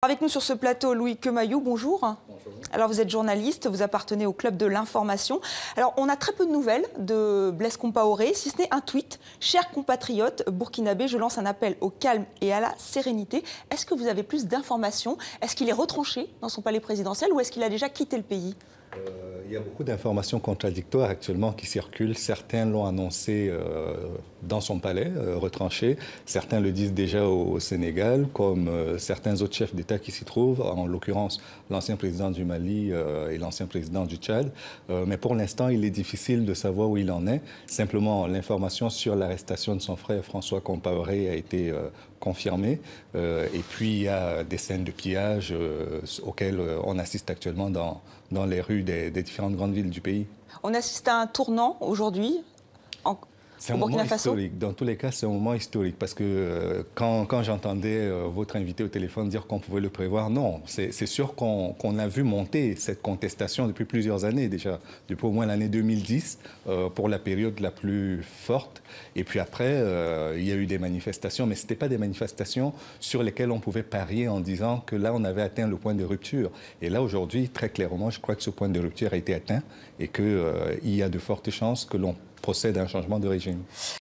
Avec nous sur ce plateau, Louis Quemayou, bonjour. Bonjour. Alors vous êtes journaliste, vous appartenez au Club de l'information. Alors on a très peu de nouvelles de Blaise Compaoré, si ce n'est un tweet. Chers compatriotes burkinabés, je lance un appel au calme et à la sérénité. Est-ce que vous avez plus d'informations? Est-ce qu'il est retranché dans son palais présidentiel ou est-ce qu'il a déjà quitté le pays? Il y a beaucoup d'informations contradictoires actuellement qui circulent. Certains l'ont annoncé dans son palais, retranché. Certains le disent déjà au Sénégal, comme certains autres chefs d'État qui s'y trouvent, en l'occurrence l'ancien président du Mali et l'ancien président du Tchad. Mais pour l'instant, il est difficile de savoir où il en est. Simplement, l'information sur l'arrestation de son frère François Compaoré a été confirmée. Et puis, il y a des scènes de pillage auxquelles on assiste actuellement dans les rues des différentes grandes villes du pays. On assiste à un tournant aujourd'hui c'est un moment historique. Dans tous les cas, c'est un moment historique parce que quand j'entendais votre invité au téléphone dire qu'on pouvait le prévoir, non, c'est sûr qu'on a vu monter cette contestation depuis plusieurs années déjà, depuis au moins l'année 2010 pour la période la plus forte. Et puis après, il y a eu des manifestations, mais ce n'étaient pas des manifestations sur lesquelles on pouvait parier en disant que là, on avait atteint le point de rupture. Et là, aujourd'hui, très clairement, je crois que ce point de rupture a été atteint et qu'il y a de fortes chances que l'on procède à un changement de régime.